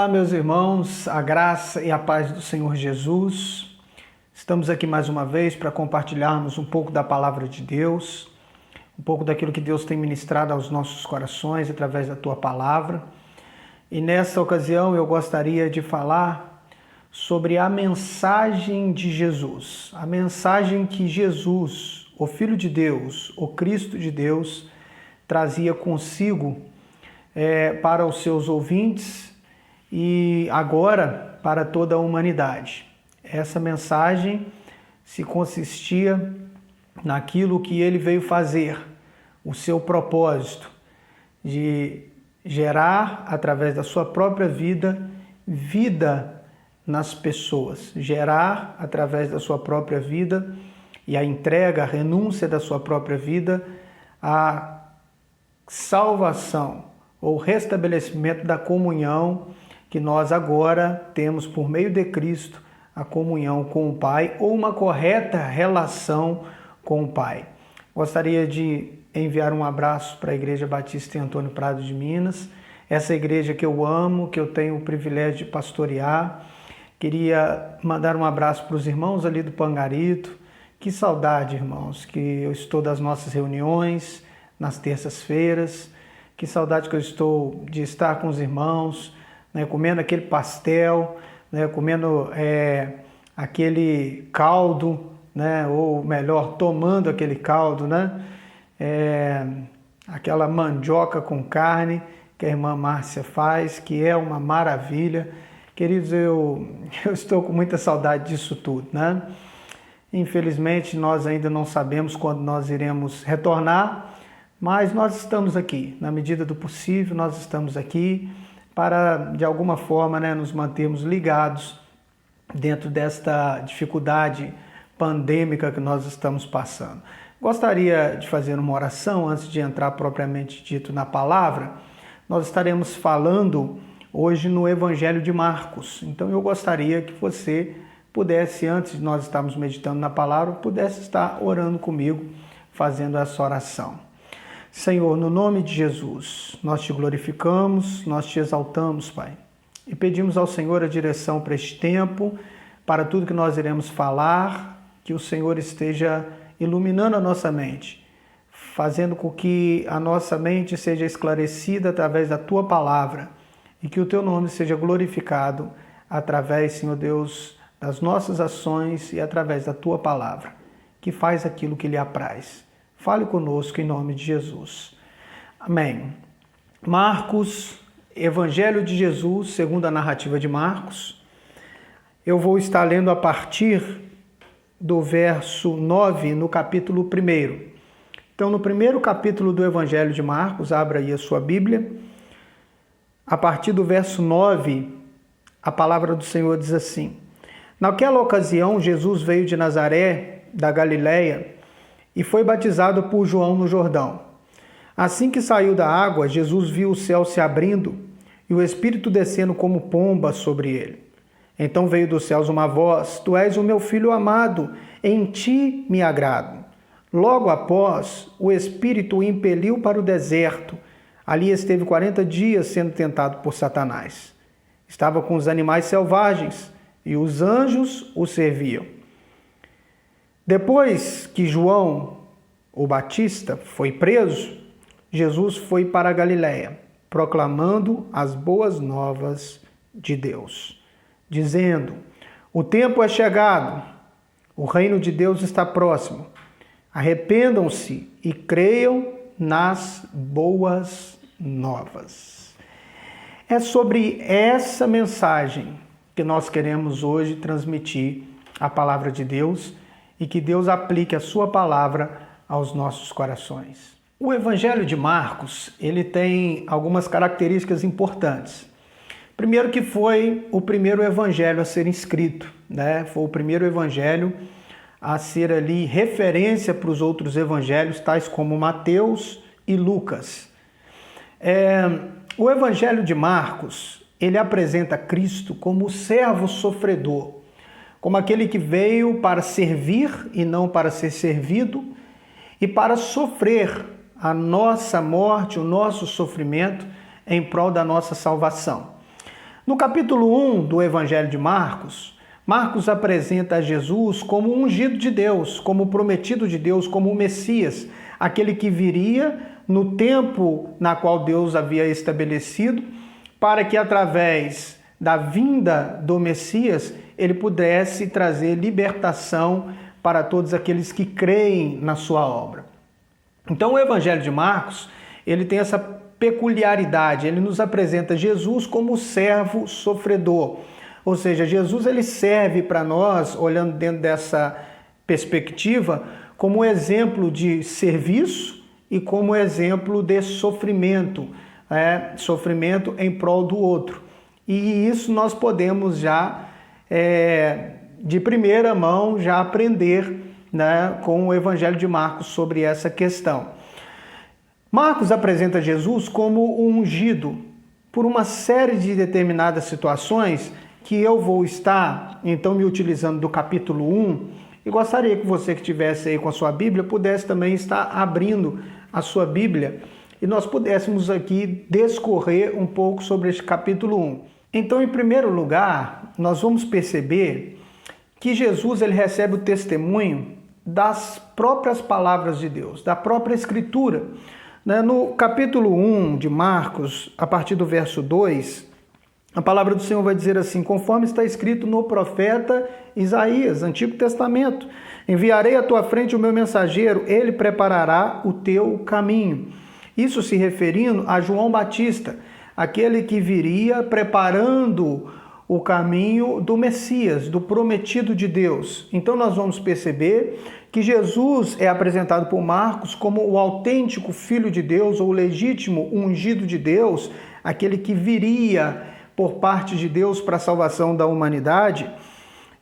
Olá, meus irmãos, a graça e a paz do Senhor Jesus. Estamos aqui mais uma vez para compartilharmos um pouco da palavra de Deus, um pouco daquilo que Deus tem ministrado aos nossos corações através da tua palavra. E nesta ocasião eu gostaria de falar sobre a mensagem de Jesus, a mensagem que Jesus, o Filho de Deus, o Cristo de Deus, trazia consigo para os seus ouvintes e agora para toda a humanidade. Essa mensagem se consistia naquilo que ele veio fazer, o seu propósito de gerar, através da sua própria vida, vida nas pessoas, gerar através da sua própria vida e a entrega, a renúncia da sua própria vida, a salvação ou restabelecimento da comunhão que nós agora temos por meio de Cristo, a comunhão com o Pai ou uma correta relação com o Pai. Gostaria de enviar um abraço para a Igreja Batista em Antônio Prado de Minas, essa igreja que eu amo, que eu tenho o privilégio de pastorear. Queria mandar um abraço para os irmãos ali do Pangarito. Que saudade, irmãos, que eu estou das nossas reuniões nas terças-feiras. Que saudade que eu estou de estar com os irmãos, comendo aquele pastel, comendo aquele caldo, ou melhor, tomando aquele caldo, aquela mandioca com carne que a irmã Márcia faz, que é uma maravilha. Queridos, eu estou com muita saudade disso tudo, Infelizmente, nós ainda não sabemos quando nós iremos retornar, mas nós estamos aqui, na medida do possível, nós estamos aqui para, de alguma forma, nos mantermos ligados dentro desta dificuldade pandêmica que nós estamos passando. Gostaria de fazer uma oração antes de entrar propriamente dito na palavra. Nós estaremos falando hoje no Evangelho de Marcos. Então eu gostaria que você pudesse, antes de nós estarmos meditando na palavra, pudesse estar orando comigo, fazendo essa oração. Senhor, no nome de Jesus, nós te glorificamos, nós te exaltamos, Pai. E pedimos ao Senhor a direção para este tempo, para tudo que nós iremos falar, que o Senhor esteja iluminando a nossa mente, fazendo com que a nossa mente seja esclarecida através da Tua palavra e que o Teu nome seja glorificado através, Senhor Deus, das nossas ações e através da Tua palavra, que faz aquilo que lhe apraz. Fale conosco em nome de Jesus. Amém. Marcos, Evangelho de Jesus, segundo a narrativa de Marcos. Eu vou estar lendo a partir do verso 9 no capítulo 1. Então, no primeiro capítulo do Evangelho de Marcos, abra aí a sua Bíblia. A partir do verso 9, a palavra do Senhor diz assim: Naquela ocasião, Jesus veio de Nazaré, da Galileia, e foi batizado por João no Jordão. Assim que saiu da água, Jesus viu o céu se abrindo e o Espírito descendo como pomba sobre ele. Então veio dos céus uma voz: Tu és o meu Filho amado, em ti me agrado. Logo após, o Espírito o impeliu para o deserto. Ali esteve 40 dias sendo tentado por Satanás. Estava com os animais selvagens e os anjos o serviam. Depois que João, o Batista, foi preso, Jesus foi para a Galileia, proclamando as boas novas de Deus, dizendo: O tempo é chegado, o reino de Deus está próximo. Arrependam-se e creiam nas boas novas. É sobre essa mensagem que nós queremos hoje transmitir a palavra de Deus e que Deus aplique a sua palavra aos nossos corações. O Evangelho de Marcos, ele tem algumas características importantes. Primeiro que foi o primeiro evangelho a ser escrito, Foi o primeiro evangelho a ser ali referência para os outros evangelhos, tais como Mateus e Lucas. O Evangelho de Marcos, ele apresenta Cristo como o servo sofredor, como aquele que veio para servir e não para ser servido, e para sofrer a nossa morte, o nosso sofrimento, em prol da nossa salvação. No capítulo 1 do Evangelho de Marcos, Marcos apresenta a Jesus como o ungido de Deus, como o prometido de Deus, como o Messias, aquele que viria no tempo na qual Deus havia estabelecido, para que através da vinda do Messias ele pudesse trazer libertação para todos aqueles que creem na sua obra. Então o Evangelho de Marcos, ele tem essa peculiaridade, ele nos apresenta Jesus como o servo sofredor. Ou seja, Jesus ele serve para nós, olhando dentro dessa perspectiva, como exemplo de serviço e como exemplo de sofrimento, sofrimento em prol do outro. E isso nós podemos já, de primeira mão, já aprender, né, com o Evangelho de Marcos sobre essa questão. Marcos apresenta Jesus como o ungido por uma série de determinadas situações que eu vou estar, então, me utilizando do capítulo 1, e gostaria que você que estivesse aí com a sua Bíblia pudesse também estar abrindo a sua Bíblia e nós pudéssemos aqui discorrer um pouco sobre este capítulo 1. Então, em primeiro lugar, nós vamos perceber que Jesus ele recebe o testemunho das próprias palavras de Deus, da própria Escritura. No capítulo 1 de Marcos, a partir do verso 2, a palavra do Senhor vai dizer assim: conforme está escrito no profeta Isaías, Antigo Testamento, enviarei à tua frente o meu mensageiro, ele preparará o teu caminho. Isso se referindo a João Batista, aquele que viria preparando o caminho do Messias, do prometido de Deus. Então nós vamos perceber que Jesus é apresentado por Marcos como o autêntico Filho de Deus, ou o legítimo ungido de Deus, aquele que viria por parte de Deus para a salvação da humanidade.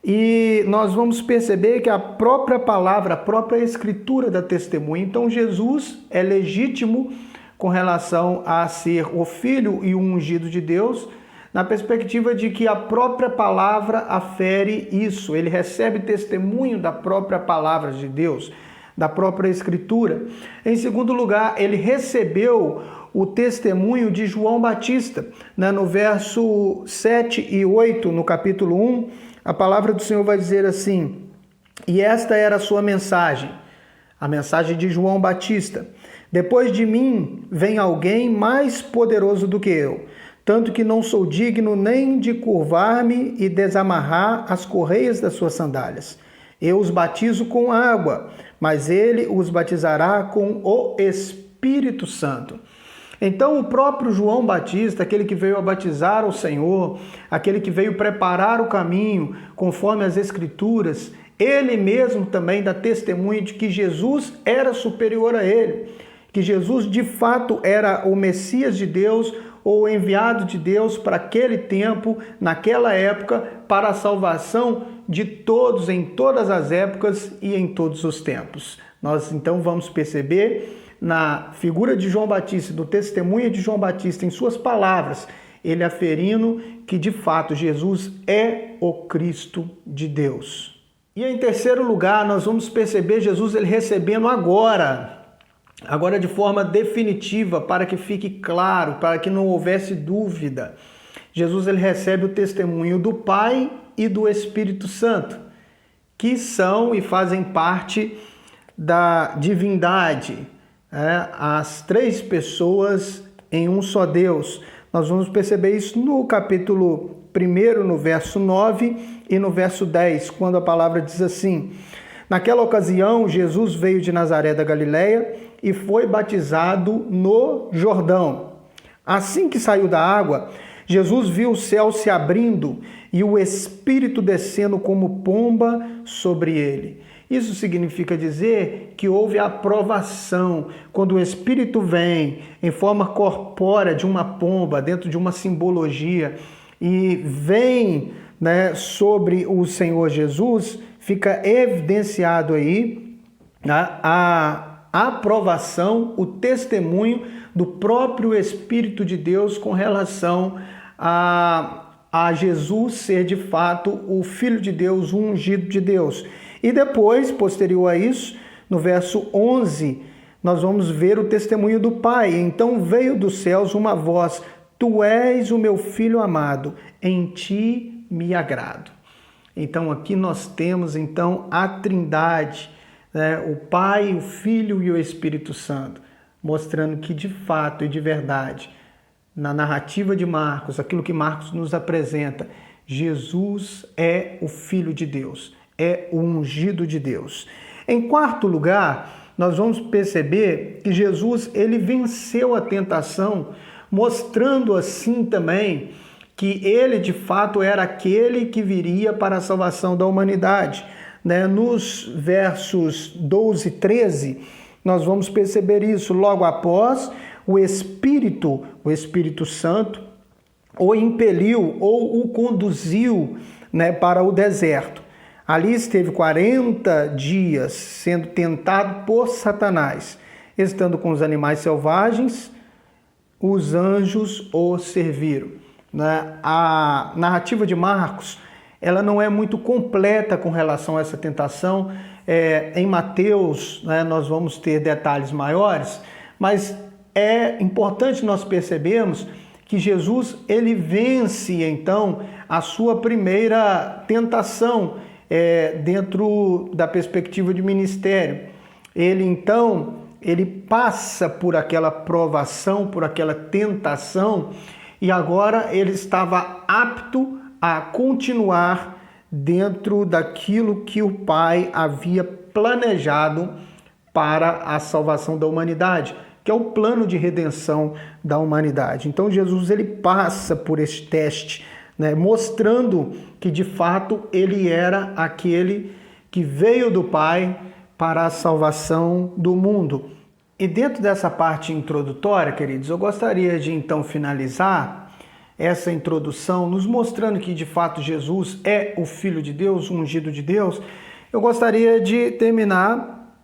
E nós vamos perceber que a própria palavra, a própria Escritura dá testemunho. Então Jesus é legítimo com relação a ser o Filho e o ungido de Deus, na perspectiva de que a própria palavra afere isso. Ele recebe testemunho da própria palavra de Deus, da própria Escritura. Em segundo lugar, ele recebeu o testemunho de João Batista. No verso 7 e 8, no capítulo 1, a palavra do Senhor vai dizer assim: e esta era a sua mensagem, a mensagem de João Batista: depois de mim vem alguém mais poderoso do que eu, tanto que não sou digno nem de curvar-me e desamarrar as correias das suas sandálias. Eu os batizo com água, mas ele os batizará com o Espírito Santo. Então o próprio João Batista, aquele que veio a batizar o Senhor, aquele que veio preparar o caminho conforme as Escrituras, ele mesmo também dá testemunho de que Jesus era superior a ele, que Jesus de fato era o Messias de Deus, ou o enviado de Deus para aquele tempo, naquela época, para a salvação de todos, em todas as épocas e em todos os tempos. Nós então vamos perceber na figura de João Batista, do testemunho de João Batista, em suas palavras, ele aferindo que de fato Jesus é o Cristo de Deus. E em terceiro lugar, nós vamos perceber Jesus ele recebendo agora de forma definitiva, para que fique claro, para que não houvesse dúvida. Jesus ele recebe o testemunho do Pai e do Espírito Santo, que são e fazem parte da divindade, as três pessoas em um só Deus. Nós vamos perceber isso no capítulo 1, no verso 9 e no verso 10, quando a palavra diz assim: naquela ocasião, Jesus veio de Nazaré da Galileia e foi batizado no Jordão. Assim que saiu da água, Jesus viu o céu se abrindo e o Espírito descendo como pomba sobre ele. Isso significa dizer que houve aprovação. Quando o Espírito vem em forma corpórea de uma pomba, dentro de uma simbologia, e vem, sobre o Senhor Jesus, fica evidenciado aí a aprovação, o testemunho do próprio Espírito de Deus com relação a Jesus ser de fato o Filho de Deus, o ungido de Deus. E depois, posterior a isso, no verso 11, nós vamos ver o testemunho do Pai. Então veio dos céus uma voz: Tu és o meu filho amado, em ti me agrado. Então aqui nós temos então a Trindade, né? O Pai, o Filho e o Espírito Santo, mostrando que de fato e de verdade, na narrativa de Marcos, aquilo que Marcos nos apresenta, Jesus é o Filho de Deus, é o ungido de Deus. Em quarto lugar, nós vamos perceber que Jesus ele venceu a tentação, mostrando assim também que ele de fato era aquele que viria para a salvação da humanidade. Nos versos 12 e 13, nós vamos perceber isso. Logo após, o Espírito Santo, o impeliu ou o conduziu para o deserto. Ali esteve 40 dias sendo tentado por Satanás, estando com os animais selvagens, os anjos o serviram. A narrativa de Marcos, ela não é muito completa com relação a essa tentação. Em Mateus, nós vamos ter detalhes maiores, mas é importante nós percebermos que Jesus ele vence então a sua primeira tentação dentro da perspectiva de ministério. Ele passa por aquela provação, por aquela tentação, e agora ele estava apto a continuar dentro daquilo que o Pai havia planejado para a salvação da humanidade, que é o plano de redenção da humanidade. Então Jesus ele passa por esse teste, mostrando que de fato ele era aquele que veio do Pai para a salvação do mundo. E dentro dessa parte introdutória, queridos, eu gostaria de então finalizar essa introdução nos mostrando que de fato Jesus é o Filho de Deus, o ungido de Deus. Eu gostaria de terminar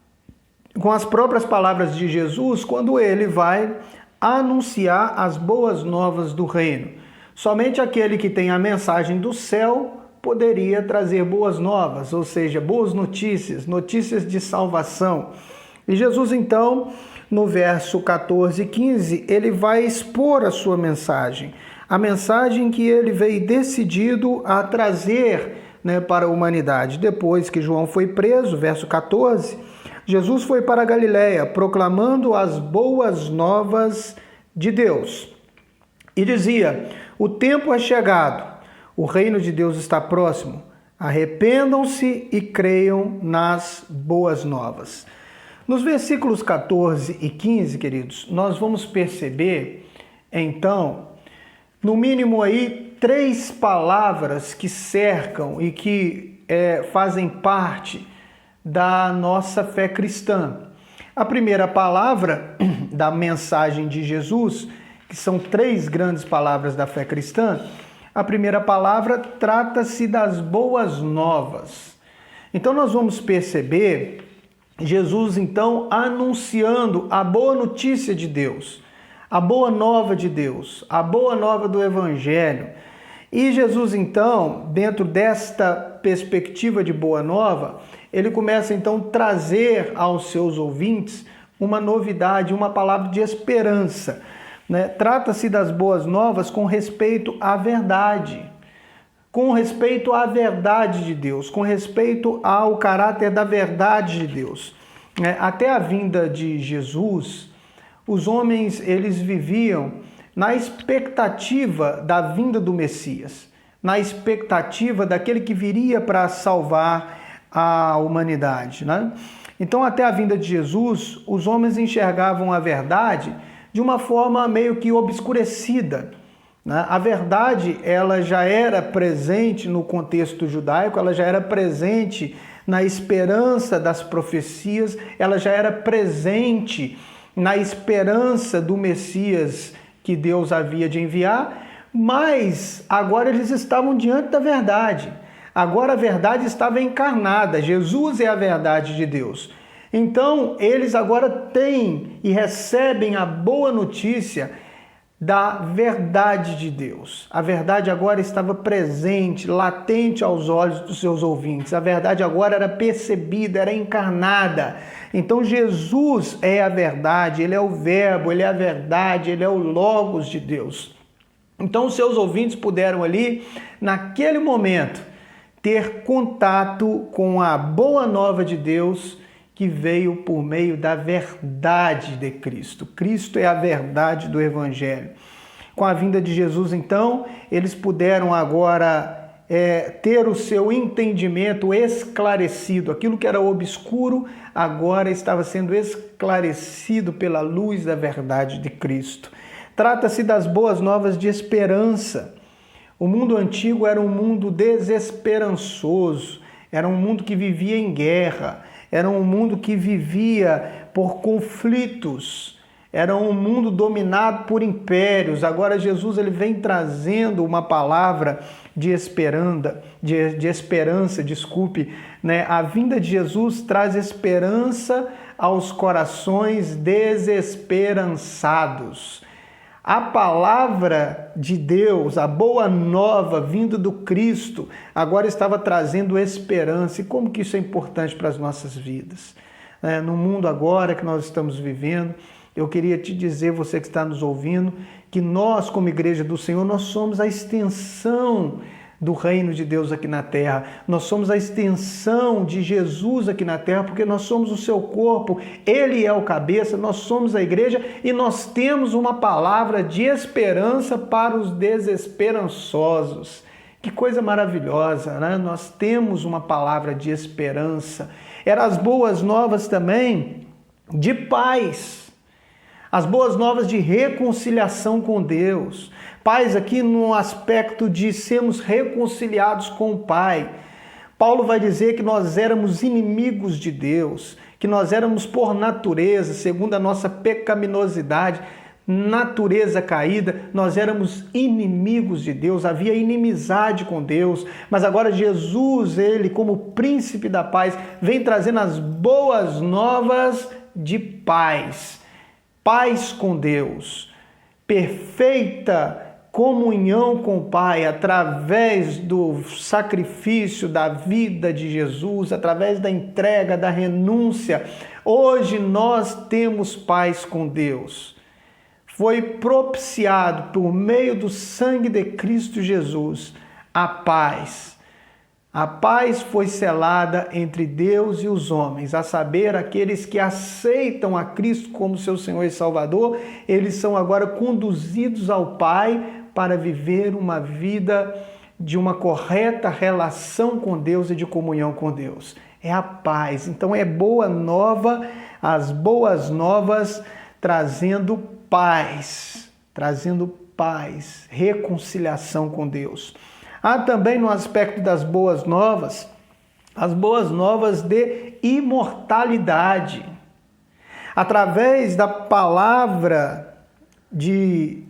com as próprias palavras de Jesus quando ele vai anunciar as boas novas do reino. Somente aquele que tem a mensagem do céu poderia trazer boas novas, ou seja, boas notícias, notícias de salvação. E Jesus, então, no verso 14 e 15, ele vai expor a sua mensagem. A mensagem que ele veio decidido a trazer para a humanidade. Depois que João foi preso, verso 14, Jesus foi para a Galiléia, proclamando as boas novas de Deus. E dizia: o tempo é chegado, o reino de Deus está próximo. Arrependam-se e creiam nas boas novas. Nos versículos 14 e 15, queridos, nós vamos perceber, então, no mínimo aí, 3 palavras que cercam e que fazem parte da nossa fé cristã. A primeira palavra da mensagem de Jesus, que são 3 grandes palavras da fé cristã, a primeira palavra trata-se das boas novas. Então nós vamos perceber Jesus então anunciando a boa notícia de Deus, a boa nova de Deus, a boa nova do Evangelho. E Jesus então, dentro desta perspectiva de boa nova, ele começa então a trazer aos seus ouvintes uma novidade, uma palavra de esperança. Trata-se das boas novas com respeito à verdade, com respeito à verdade de Deus, com respeito ao caráter da verdade de Deus. Até a vinda de Jesus, os homens eles viviam na expectativa da vinda do Messias, na expectativa daquele que viria para salvar a humanidade. Então, até a vinda de Jesus, os homens enxergavam a verdade de uma forma meio que obscurecida. A verdade, ela já era presente no contexto judaico, ela já era presente na esperança das profecias, ela já era presente na esperança do Messias que Deus havia de enviar, mas agora eles estavam diante da verdade. Agora a verdade estava encarnada, Jesus é a verdade de Deus. Então, eles agora têm e recebem a boa notícia da verdade de Deus. A verdade agora estava presente, latente aos olhos dos seus ouvintes. A verdade agora era percebida, era encarnada. Então, Jesus é a verdade, ele é o verbo, ele é a verdade, ele é o Logos de Deus. Então os seus ouvintes puderam ali, naquele momento, ter contato com a boa nova de Deus que veio por meio da verdade de Cristo. Cristo é a verdade do Evangelho. Com a vinda de Jesus, então, eles puderam agora ter o seu entendimento esclarecido. Aquilo que era obscuro agora estava sendo esclarecido pela luz da verdade de Cristo. Trata-se das boas novas de esperança. O mundo antigo era um mundo desesperançoso, era um mundo que vivia em guerra, era um mundo que vivia por conflitos, era um mundo dominado por impérios. Agora Jesus ele vem trazendo uma palavra de esperança, né? A vinda de Jesus traz esperança aos corações desesperançados. A palavra de Deus, a boa nova vinda do Cristo, agora estava trazendo esperança. E como que isso é importante para as nossas vidas? No mundo agora que nós estamos vivendo, eu queria te dizer, você que está nos ouvindo, que nós, como Igreja do Senhor, nós somos a extensão do reino de Deus aqui na terra. Nós somos a extensão de Jesus aqui na terra, porque nós somos o seu corpo, ele é o cabeça, nós somos a igreja e nós temos uma palavra de esperança para os desesperançosos. Que coisa maravilhosa, né? Nós temos uma palavra de esperança. Eram as boas novas também de paz. As boas novas de reconciliação com Deus. Paz aqui no aspecto de sermos reconciliados com o Pai. Paulo vai dizer que nós éramos inimigos de Deus, que nós éramos por natureza, segundo a nossa pecaminosidade, natureza caída, nós éramos inimigos de Deus, havia inimizade com Deus, mas agora Jesus, ele como príncipe da paz, vem trazendo as boas novas de paz. Paz com Deus, perfeita comunhão com o Pai através do sacrifício da vida de Jesus, através da entrega, da renúncia. Hoje nós temos paz com Deus. Foi propiciado por meio do sangue de Cristo Jesus a paz. A paz foi selada entre Deus e os homens, a saber, aqueles que aceitam a Cristo como seu Senhor e Salvador, eles são agora conduzidos ao Pai para viver uma vida de uma correta relação com Deus e de comunhão com Deus. É a paz. Então é boa nova, as boas novas trazendo paz, reconciliação com Deus. Há também no aspecto das boas novas, as boas novas de imortalidade. Através da palavra de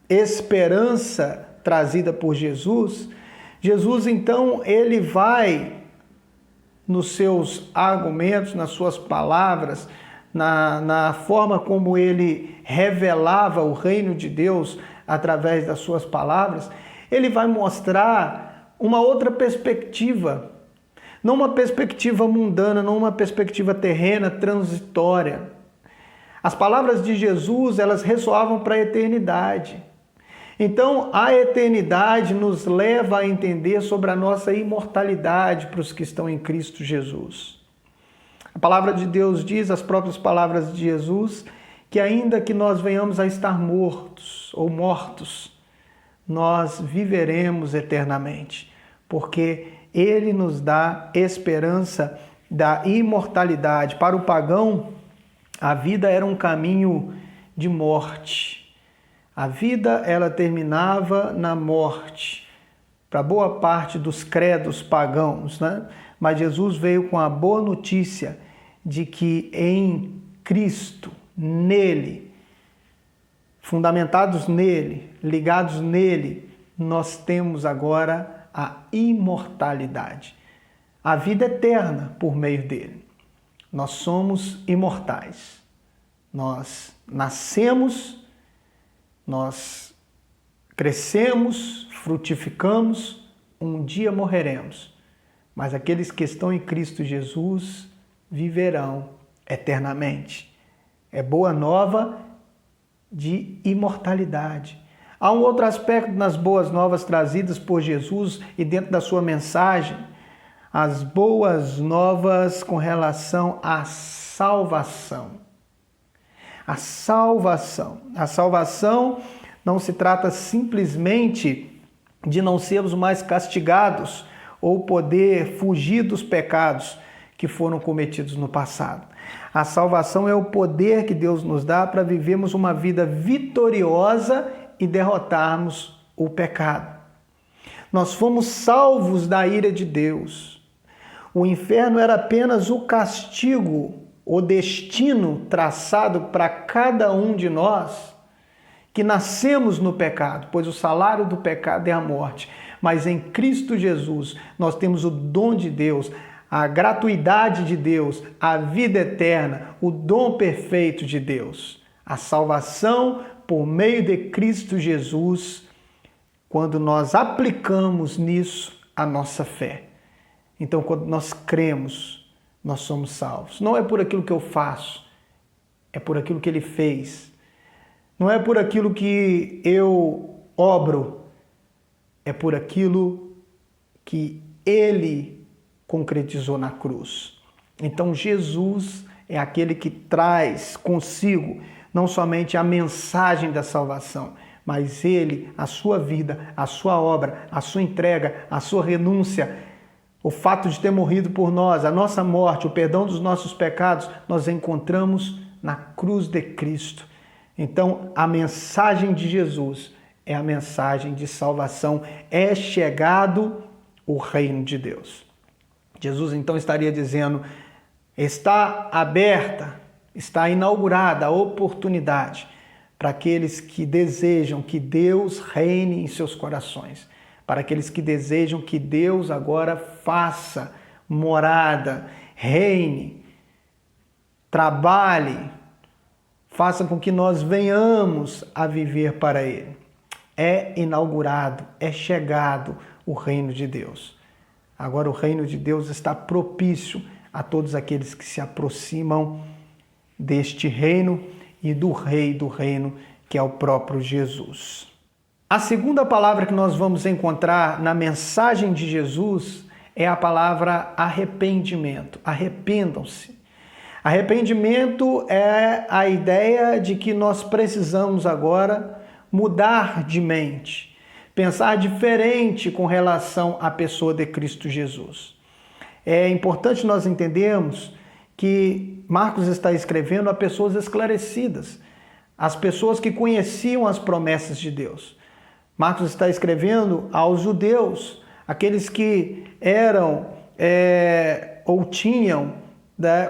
esperança trazida por Jesus, Jesus então ele vai nos seus argumentos, nas suas palavras, na forma como ele revelava o reino de Deus através das suas palavras, ele vai mostrar uma outra perspectiva, não uma perspectiva mundana, não uma perspectiva terrena, transitória. As palavras de Jesus, elas ressoavam para a eternidade. Então, a eternidade nos leva a entender sobre a nossa imortalidade para os que estão em Cristo Jesus. A palavra de Deus diz, as próprias palavras de Jesus, que ainda que nós venhamos a estar mortos ou mortos, nós viveremos eternamente, porque Ele nos dá esperança da imortalidade. Para o pagão, a vida era um caminho de morte. A vida, ela terminava na morte, para boa parte dos credos pagãos, né? Mas Jesus veio com a boa notícia de que em Cristo, nele, fundamentados nele, ligados nele, nós temos agora a imortalidade, a vida eterna por meio dele. Nós somos imortais. Nós nascemos, nós crescemos, frutificamos, um dia morreremos. Mas aqueles que estão em Cristo Jesus viverão eternamente. É boa nova de imortalidade. Há um outro aspecto nas boas novas trazidas por Jesus e dentro da sua mensagem, as boas novas com relação à salvação. A salvação. A salvação não se trata simplesmente de não sermos mais castigados ou poder fugir dos pecados que foram cometidos no passado. A salvação é o poder que Deus nos dá para vivermos uma vida vitoriosa e derrotarmos o pecado. Nós fomos salvos da ira de Deus. O inferno era apenas o castigo, o destino traçado para cada um de nós que nascemos no pecado, pois o salário do pecado é a morte. Mas em Cristo Jesus nós temos o dom de Deus, a gratuidade de Deus, a vida eterna, o dom perfeito de Deus. A salvação por meio de Cristo Jesus, quando nós aplicamos nisso a nossa fé. Então, quando nós cremos, nós somos salvos. Não é por aquilo que eu faço, é por aquilo que Ele fez. Não é por aquilo que eu obro, é por aquilo que Ele concretizou na cruz. Então Jesus é aquele que traz consigo não somente a mensagem da salvação, mas Ele, a sua vida, a sua obra, a sua entrega, a sua renúncia, o fato de ter morrido por nós, a nossa morte, o perdão dos nossos pecados, nós encontramos na cruz de Cristo. Então, a mensagem de Jesus é a mensagem de salvação. É chegado o reino de Deus. Jesus, então, estaria dizendo, está aberta, está inaugurada a oportunidade para aqueles que desejam que Deus reine em seus corações, para aqueles que desejam que Deus agora faça morada, reine, trabalhe, faça com que nós venhamos a viver para Ele. É inaugurado, é chegado o reino de Deus. Agora o reino de Deus está propício a todos aqueles que se aproximam deste reino e do Rei do reino, que é o próprio Jesus. A segunda palavra que nós vamos encontrar na mensagem de Jesus é a palavra arrependimento. Arrependam-se. Arrependimento é a ideia de que nós precisamos agora mudar de mente, pensar diferente com relação à pessoa de Cristo Jesus. É importante nós entendermos que Marcos está escrevendo a pessoas esclarecidas, as pessoas que conheciam as promessas de Deus. Marcos está escrevendo aos judeus, aqueles que eram ou tinham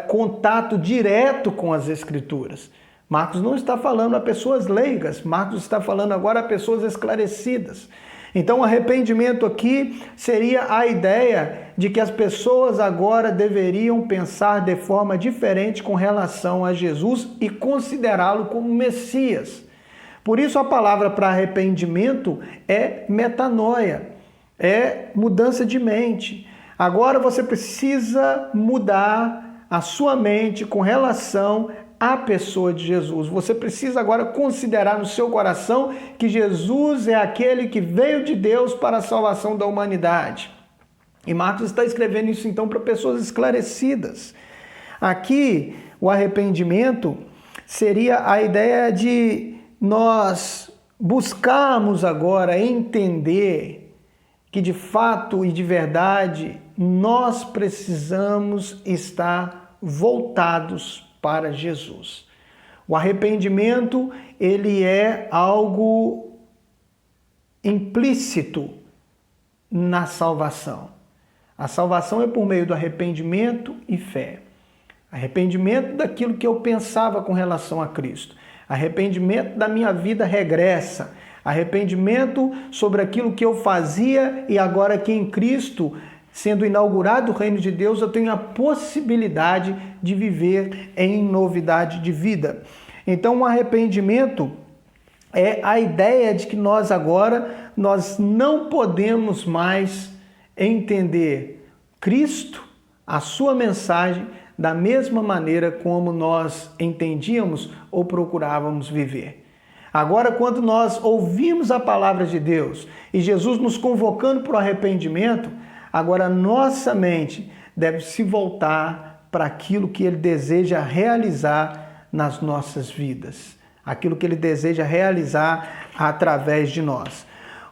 contato direto com as Escrituras. Marcos não está falando a pessoas leigas, Marcos está falando agora a pessoas esclarecidas. Então, o arrependimento aqui seria a ideia de que as pessoas agora deveriam pensar de forma diferente com relação a Jesus e considerá-lo como Messias. Por isso, a palavra para arrependimento é metanoia, é mudança de mente. Agora você precisa mudar a sua mente com relação à pessoa de Jesus. Você precisa agora considerar no seu coração que Jesus é aquele que veio de Deus para a salvação da humanidade. E Marcos está escrevendo isso então para pessoas esclarecidas. Aqui, o arrependimento seria a ideia de nós buscarmos agora entender que de fato e de verdade nós precisamos estar voltados para Jesus. O arrependimento, ele é algo implícito na salvação. A salvação é por meio do arrependimento e fé. Arrependimento daquilo que eu pensava com relação a Cristo. Arrependimento da minha vida regressa. Arrependimento sobre aquilo que eu fazia e agora que em Cristo, sendo inaugurado o reino de Deus, eu tenho a possibilidade de viver em novidade de vida. Então, o arrependimento é a ideia de que nós não podemos mais entender Cristo, a sua mensagem, da mesma maneira como nós entendíamos ou procurávamos viver. Agora, quando nós ouvimos a palavra de Deus e Jesus nos convocando para o arrependimento, agora nossa mente deve se voltar para aquilo que Ele deseja realizar nas nossas vidas, aquilo que Ele deseja realizar através de nós.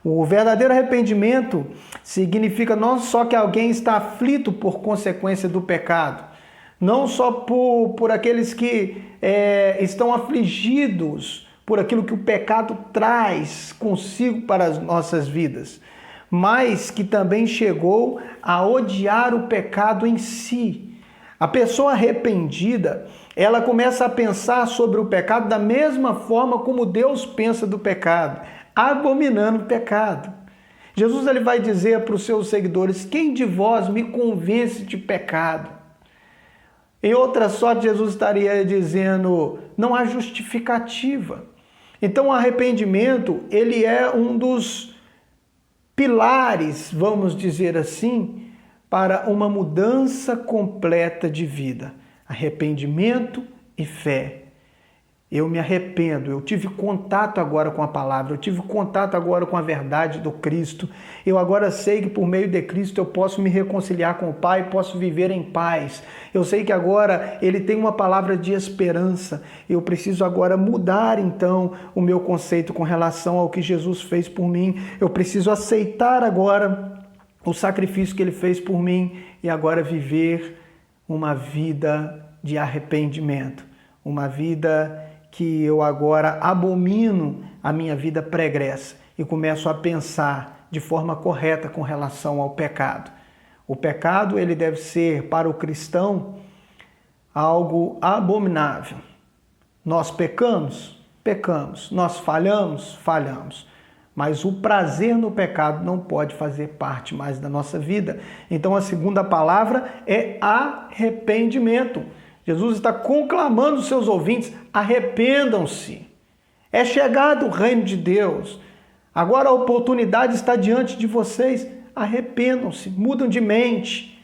O verdadeiro arrependimento significa não só que alguém está aflito por consequência do pecado, não só por aqueles que estão afligidos por aquilo que o pecado traz consigo para as nossas vidas, mas que também chegou a odiar o pecado em si. A pessoa arrependida, ela começa a pensar sobre o pecado da mesma forma como Deus pensa do pecado, abominando o pecado. Jesus ele vai dizer para os seus seguidores: quem de vós me convence de pecado? Em outra sorte, Jesus estaria dizendo: não há justificativa. Então, o arrependimento, ele é um dos pilares, vamos dizer assim, para uma mudança completa de vida. Arrependimento e fé. Eu me arrependo, eu tive contato agora com a palavra, eu tive contato agora com a verdade do Cristo. Eu agora sei que por meio de Cristo eu posso me reconciliar com o Pai, posso viver em paz. Eu sei que agora Ele tem uma palavra de esperança. Eu preciso agora mudar então o meu conceito com relação ao que Jesus fez por mim. Eu preciso aceitar agora o sacrifício que Ele fez por mim e agora viver uma vida de arrependimento, uma vida que eu agora abomino a minha vida pregressa e começo a pensar de forma correta com relação ao pecado. O pecado, ele deve ser para o cristão algo abominável. Nós pecamos? Pecamos. Nós falhamos? Falhamos. Mas o prazer no pecado não pode fazer parte mais da nossa vida. Então a segunda palavra é arrependimento. Jesus está conclamando os seus ouvintes: arrependam-se. É chegado o reino de Deus. Agora a oportunidade está diante de vocês. Arrependam-se, mudam de mente.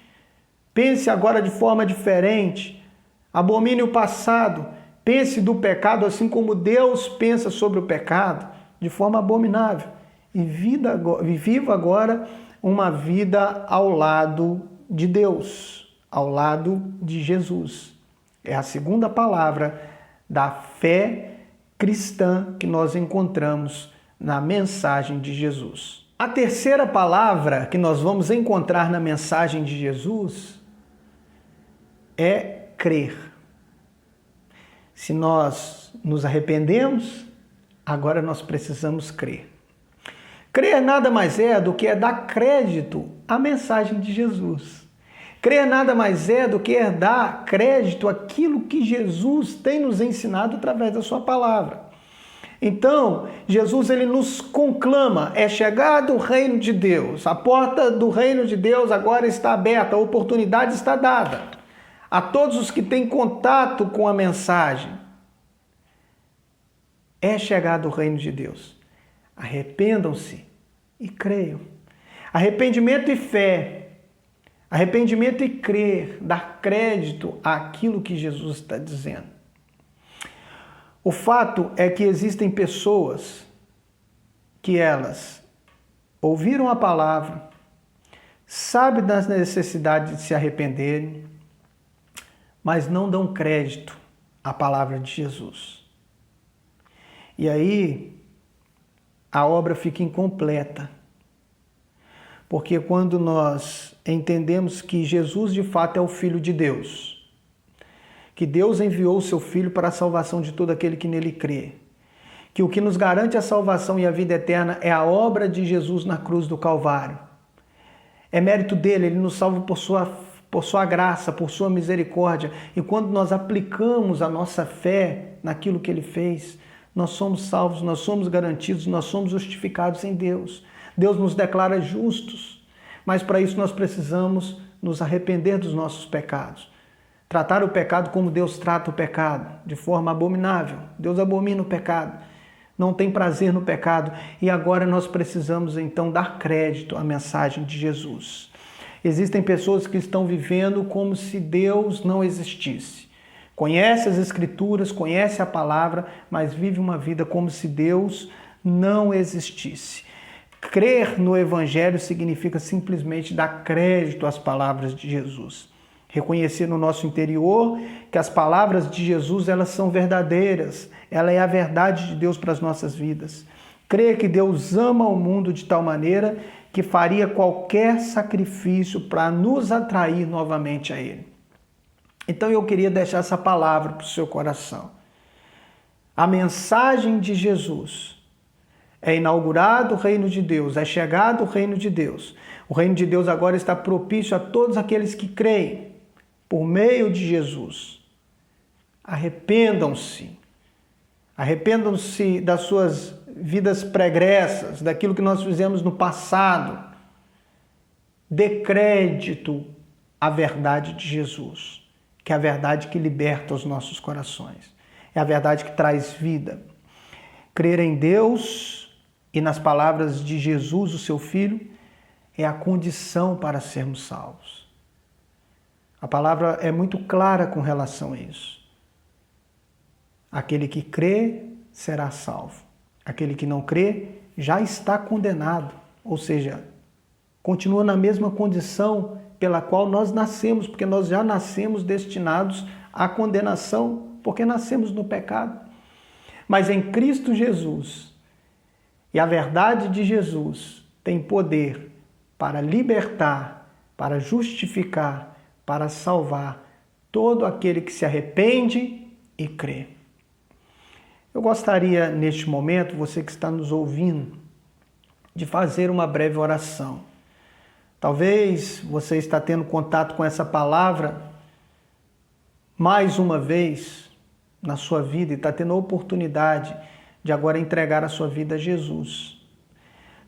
Pense agora de forma diferente. Abomine o passado. Pense do pecado assim como Deus pensa sobre o pecado, de forma abominável. E viva agora uma vida ao lado de Deus, ao lado de Jesus. É a segunda palavra da fé cristã que nós encontramos na mensagem de Jesus. A terceira palavra que nós vamos encontrar na mensagem de Jesus é crer. Se nós nos arrependemos, agora nós precisamos crer. Crer nada mais é do que dar crédito à mensagem de Jesus. Crer nada mais é do que dar crédito àquilo que Jesus tem nos ensinado através da sua palavra. Então, Jesus ele nos conclama: é chegado o reino de Deus. A porta do reino de Deus agora está aberta, a oportunidade está dada a todos os que têm contato com a mensagem. É chegado o reino de Deus. Arrependam-se e creiam. Arrependimento e fé. Arrependimento e crer, dar crédito àquilo que Jesus está dizendo. O fato é que existem pessoas que elas ouviram a palavra, sabem das necessidades de se arrependerem, mas não dão crédito à palavra de Jesus. E aí a obra fica incompleta. Porque quando nós entendemos que Jesus de fato é o Filho de Deus, que Deus enviou o seu Filho para a salvação de todo aquele que nele crê, que o que nos garante a salvação e a vida eterna é a obra de Jesus na cruz do Calvário. É mérito dele, ele nos salva por sua graça, por sua misericórdia. E quando nós aplicamos a nossa fé naquilo que ele fez, nós somos salvos, nós somos garantidos, nós somos justificados em Deus. Deus nos declara justos, mas para isso nós precisamos nos arrepender dos nossos pecados. Tratar o pecado como Deus trata o pecado, de forma abominável. Deus abomina o pecado, não tem prazer no pecado. E agora nós precisamos então dar crédito à mensagem de Jesus. Existem pessoas que estão vivendo como se Deus não existisse, conhece as Escrituras, conhece a palavra, mas vive uma vida como se Deus não existisse. Crer no Evangelho significa simplesmente dar crédito às palavras de Jesus. Reconhecer no nosso interior que as palavras de Jesus, elas são verdadeiras. Ela é a verdade de Deus para as nossas vidas. Crer que Deus ama o mundo de tal maneira que faria qualquer sacrifício para nos atrair novamente a Ele. Então eu queria deixar essa palavra para o seu coração. A mensagem de Jesus é inaugurado o reino de Deus, é chegado o reino de Deus. O reino de Deus agora está propício a todos aqueles que creem por meio de Jesus. Arrependam-se. Arrependam-se das suas vidas pregressas, daquilo que nós fizemos no passado. Dê crédito à verdade de Jesus, que é a verdade que liberta os nossos corações. É a verdade que traz vida. Crer em Deus e nas palavras de Jesus, o seu Filho, é a condição para sermos salvos. A palavra é muito clara com relação a isso. Aquele que crê será salvo. Aquele que não crê já está condenado, ou seja, continua na mesma condição pela qual nós nascemos, porque nós já nascemos destinados à condenação, porque nascemos no pecado. Mas em Cristo Jesus, e a verdade de Jesus tem poder para libertar, para justificar, para salvar todo aquele que se arrepende e crê. Eu gostaria, neste momento, você que está nos ouvindo, de fazer uma breve oração. Talvez você está tendo contato com essa palavra mais uma vez na sua vida e está tendo a oportunidade de agora entregar a sua vida a Jesus.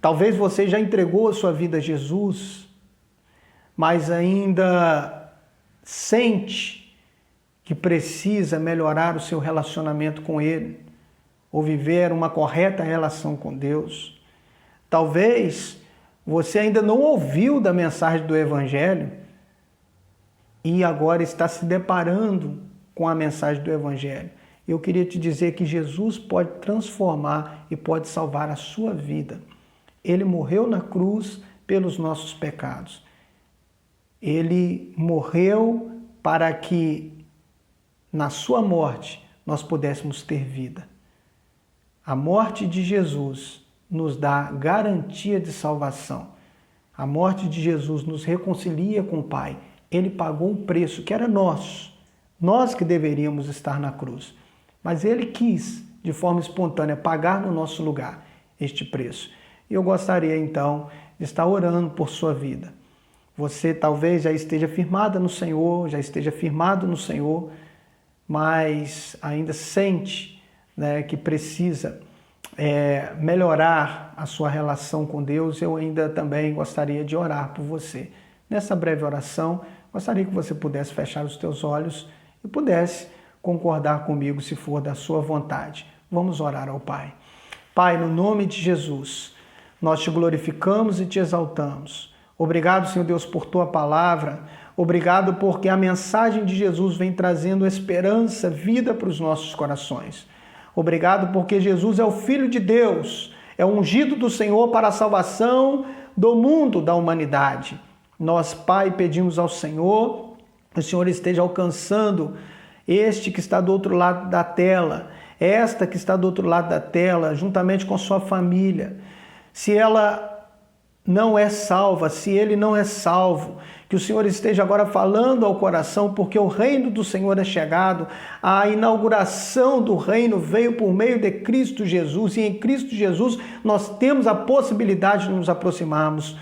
Talvez você já entregou a sua vida a Jesus, mas ainda sente que precisa melhorar o seu relacionamento com Ele, ou viver uma correta relação com Deus. Talvez você ainda não ouviu da mensagem do Evangelho e agora está se deparando com a mensagem do Evangelho. Eu queria te dizer que Jesus pode transformar e pode salvar a sua vida. Ele morreu na cruz pelos nossos pecados. Ele morreu para que na sua morte nós pudéssemos ter vida. A morte de Jesus nos dá garantia de salvação. A morte de Jesus nos reconcilia com o Pai. Ele pagou um preço que era nosso. Nós que deveríamos estar na cruz. Mas Ele quis, de forma espontânea, pagar no nosso lugar este preço. E eu gostaria, então, de estar orando por sua vida. Você talvez já esteja firmada no Senhor, já esteja firmado no Senhor, mas ainda sente, né, que precisa melhorar a sua relação com Deus. Eu ainda também gostaria de orar por você. Nessa breve oração, gostaria que você pudesse fechar os teus olhos e pudesse concordar comigo se for da sua vontade. Vamos orar ao Pai. Pai, no nome de Jesus, nós te glorificamos e te exaltamos. Obrigado, Senhor Deus, por tua palavra. Obrigado porque a mensagem de Jesus vem trazendo esperança, vida para os nossos corações. Obrigado porque Jesus é o Filho de Deus, é o ungido do Senhor para a salvação do mundo, da humanidade. Nós, Pai, pedimos ao Senhor que o Senhor esteja alcançando este que está do outro lado da tela, esta que está do outro lado da tela, juntamente com sua família. Se ela não é salva, se ele não é salvo, que o Senhor esteja agora falando ao coração, porque o reino do Senhor é chegado, a inauguração do reino veio por meio de Cristo Jesus, e em Cristo Jesus nós temos a possibilidade de nos aproximarmos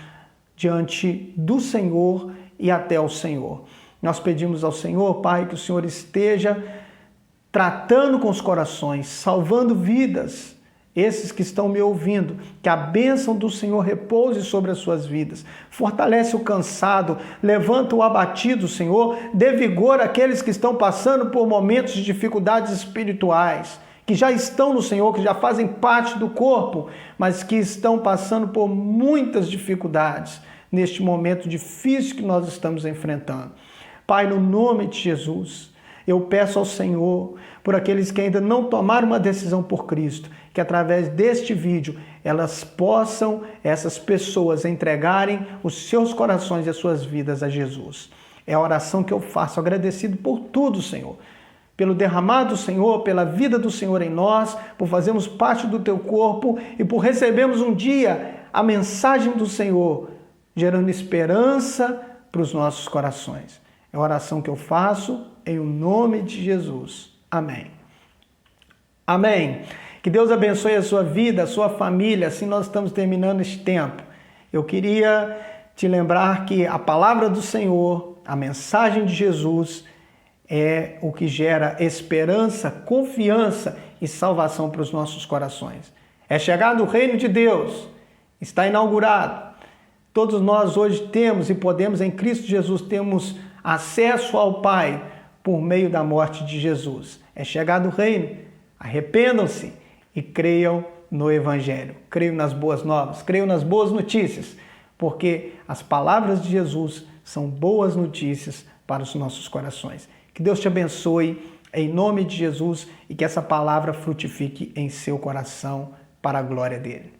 diante do Senhor e até o Senhor. Nós pedimos ao Senhor, Pai, que o Senhor esteja tratando com os corações, salvando vidas, esses que estão me ouvindo, que a bênção do Senhor repouse sobre as suas vidas. Fortalece o cansado, levanta o abatido, Senhor, dê vigor àqueles que estão passando por momentos de dificuldades espirituais, que já estão no Senhor, que já fazem parte do corpo, mas que estão passando por muitas dificuldades neste momento difícil que nós estamos enfrentando. Pai, no nome de Jesus, Eu peço ao Senhor, por aqueles que ainda não tomaram uma decisão por Cristo, que através deste vídeo essas pessoas entregarem os seus corações e as suas vidas a Jesus. É a oração que eu faço, agradecido por tudo, Senhor. Pelo derramado do Senhor, pela vida do Senhor em nós, por fazermos parte do teu corpo e por recebermos um dia a mensagem do Senhor, gerando esperança para os nossos corações. É a oração que eu faço em nome de Jesus. Amém. Amém. Que Deus abençoe a sua vida, a sua família. Assim nós estamos terminando este tempo. Eu queria te lembrar que a palavra do Senhor, a mensagem de Jesus, é o que gera esperança, confiança e salvação para os nossos corações. É chegado o reino de Deus, está inaugurado. Todos nós hoje temos e podemos, em Cristo Jesus, temos acesso ao Pai por meio da morte de Jesus. É chegado o reino, arrependam-se e creiam no Evangelho. Creiam nas boas novas, creiam nas boas notícias, porque as palavras de Jesus são boas notícias para os nossos corações. Que Deus te abençoe em nome de Jesus e que essa palavra frutifique em seu coração para a glória dele.